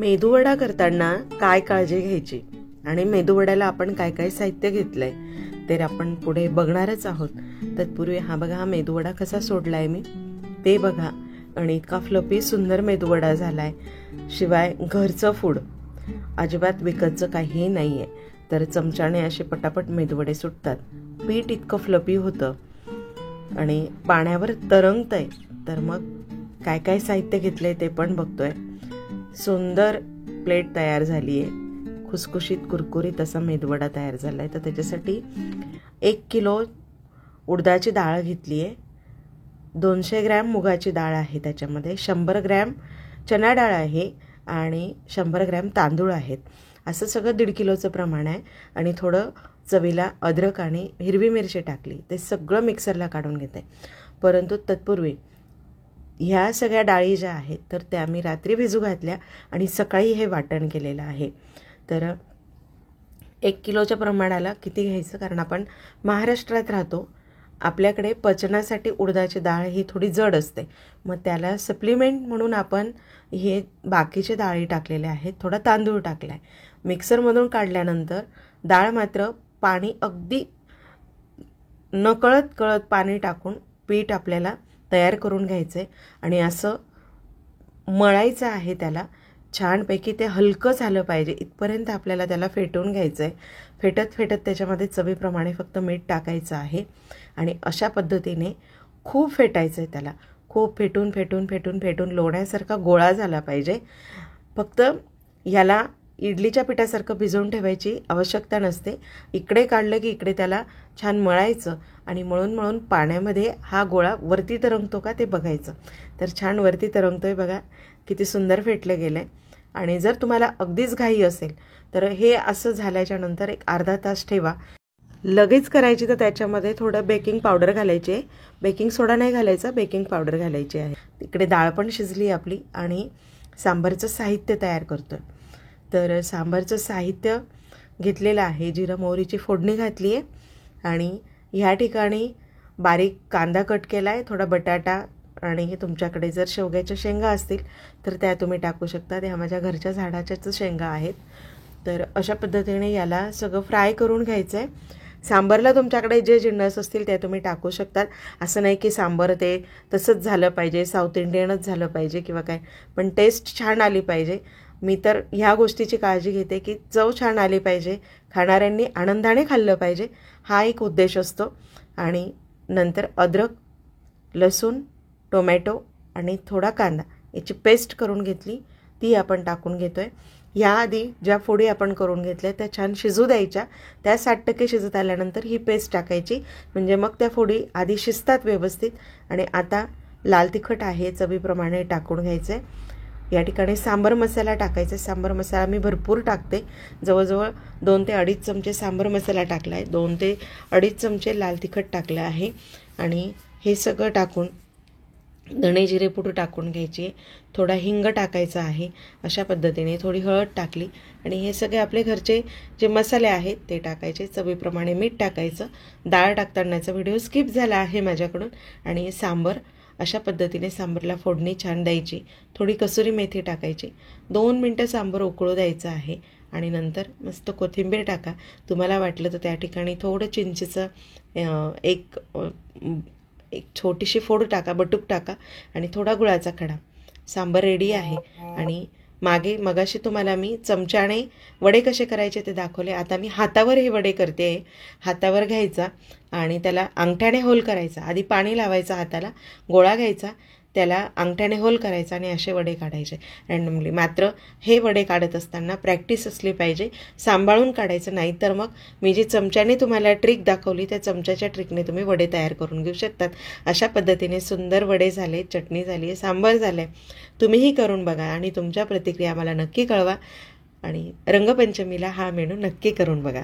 मेदूवडा करताना काय काळजी घ्यायची आणि मेदूवड्याला आपण काय काय साहित्य घेतलंय ते आपण पुढे बघणारच आहोत. तत्पूर्वी हा बघा, हा मेदूवडा कसा सोडलाय मी ते बघा. आणि इतका फ्लपी सुंदर मेदूवडा झालाय. शिवाय घरचं फूड, अजिबात विकतचं काही नाहीये. तर चमच्याने असे पटापट मेदूवडे सुटतात. पीठ इतकं फ्लपी होतं आणि पाण्यावर तरंगतंय. तर मग काय काय साहित्य घेतलंय ते पण बघतोय. सुंदर प्लेट तयार झाली आहे. खुसखुशीत कुरकुरीत असा मेदूवडा तयार झाला आहे. तर त्याच्यासाठी 1 किलो उडदाची डाळ घेतली आहे. 200 ग्रॅम मुगाची डाळ आहे. त्याच्यामध्ये 100 ग्रॅम चणा डाळ आहे आणि 100 ग्रॅम तांदूळ आहेत. असं सगळं 1.5 किलोचं प्रमाण आहे. आणि थोडं चवीला अद्रक आणि हिरवी मिरची टाकली. ते सगळं मिक्सरला काढून घेते. परंतु तत्पूर्वी ह्या सगळ्या डाळी ज्या आहेत तर त्या मी रात्री भिजू घातल्या आणि सकाळी हे वाटण केलेलं आहे. तर 1 किलोच्या प्रमाणाला किती घ्यायचं, कारण आपण महाराष्ट्रात राहतो, आपल्याकडे पचनासाठी उडदाची डाळ ही थोडी जड असते. मग त्याला सप्लिमेंट म्हणून आपण हे बाकीचे डाळी टाकलेले आहेत. थोडा तांदूळ टाकला आहे. मिक्सरमधून काढल्यानंतर डाळ मात्र पाणी अगदी नकळत पाणी टाकून पीठ आपल्याला तयार करून घ्यायचं आहे. आणि असं मळायचं आहे त्याला छानपैकी. ते हलकं झालं पाहिजे इथपर्यंत आपल्याला त्याला फेटून घ्यायचं आहे. फेटत त्याच्यामध्ये चवीप्रमाणे फक्त मीठ टाकायचं आहे. आणि अशा पद्धतीने खूप फेटायचं आहे त्याला. खूप फेटून लोण्यासारखा गोळा झाला पाहिजे. फक्त याला इडलीच्या पिठासारखं भिजवून ठेवायची आवश्यकता नसते. इकडे काढलं की इकडे त्याला छान मळायचं आणि मळून पाण्यामध्ये हा गोळा वरती तरंगतो का ते बघायचं. तर छान वरती तरंगतोय बघा, किती सुंदर फेटलं गेलं आहे. आणि जर तुम्हाला अगदीच घाई असेल तर हे असं झाल्याच्या नंतर एक अर्धा तास ठेवा. लगेच करायची तर त्याच्यामध्ये थोडं बेकिंग पावडर घालायची आहे. बेकिंग सोडा नाही घालायचा, बेकिंग पावडर घालायची आहे. इकडे डाळ पण शिजली आपली आणि सांबारचं साहित्य तयार करतो. तर सांबारचं साहित्य घेतलेलं आहे. जिरं मोहरीची फोडणी घातली आहे आणि ह्या ठिकाणी बारीक कांदा कट केला आहे, थोडा बटाटा आणि तुमच्याकडे जर शेवग्याच्या शेंगा असतील तर त्या तुम्ही टाकू शकता. त्या माझ्या घरच्या झाडाच्याच शेंगा आहेत. तर अशा पद्धतीने याला सगळं फ्राय करून घ्यायचं आहे. सांबारला तुमच्याकडे जे जिन्नस असतील ते तुम्ही टाकू शकतात. असं नाही की सांबार ते तसंच झालं पाहिजे, साऊथ इंडियनच झालं पाहिजे किंवा काय, पण टेस्ट छान आली पाहिजे. मी तर ह्या गोष्टीची काळजी घेते की चव छान आली पाहिजे, खाणाऱ्यांनी आनंदाने खाल्लं पाहिजे, हा एक उद्देश असतो. आणि नंतर अद्रक, लसूण, टोमॅटो आणि थोडा कांदा याची पेस्ट करून घेतली, ती आपण टाकून घेतो आहे. याआधी ज्या फोडी आपण करून घेतल्या त्या छान शिजू द्यायच्या. त्या 60% शिजत आल्यानंतर ही पेस्ट टाकायची, म्हणजे मग त्या फोडी आधी शिजतात व्यवस्थित. आणि आता लाल तिखट आहे चवीप्रमाणे टाकून घ्यायचं आहे. या ठिकाणी सांबार मसाला टाकायचा. सांबार मसाला मी भरपूर टाकते, जवळजवळ 2 ते 2.5 चमचे सांबार मसाला टाकला आहे. 2 ते 2.5 चमचे लाल तिखट टाकलं आहे. आणि हे सगळं टाकून धणे जिरे पूड टाकून घ्यायची. थोडा हिंग टाकायचा आहे. अशा पद्धतीने थोडी हळद टाकली आणि हे सगळे आपले घरचे जे मसाले आहेत ते टाकायचे. चवीप्रमाणे मीठ टाकायचं. डाळ टाकतानाचा व्हिडिओ स्किप झाला आहे माझ्याकडून. आणि सांबार अशा पद्धतीने सांबारला फोडणी छान द्यायची. थोडी कसुरी मेथी टाकायची. 2 मिनटं सांबार उकळू द्यायचं आहे. आणि नंतर मस्त कोथिंबीर टाका. तुम्हाला वाटलं तर त्या ठिकाणी थोडं चिंचेचं एक छोटीशी फोड टाका, बटूक टाका आणि थोडा गुळाचा खडा. सांबार रेडी आहे. आणि मगाशी तुम्हाला मी चमच्याने वडे कसे करायचे ते दाखवले. आता मी हातावर हे वडे करते. हातावर घ्यायचा आणि त्याला अंगठ्याने होल करायचा. आधी पाणी लावायचं हाताला, गोळा घ्यायचा, त्याला अंगठ्याने होल करायचा आणि असे वडे काढायचे रँडमली. मात्र हे वडे काढत असताना प्रॅक्टिस असली पाहिजे, सांभाळून काढायचं. नाही तर मग मी जी चमच्याने तुम्हाला ट्रिक दाखवली त्या चमच्याच्या ट्रिकने तुम्ही वडे तयार करून घेऊ शकतात. अशा पद्धतीने सुंदर वडे झाले, चटणी झाली आहे, सांबार झालं आहे. तुम्हीही करून बघा आणि तुमच्या प्रतिक्रिया मला नक्की कळवा. आणि रंगपंचमीला हा मेनू नक्की करून बघा.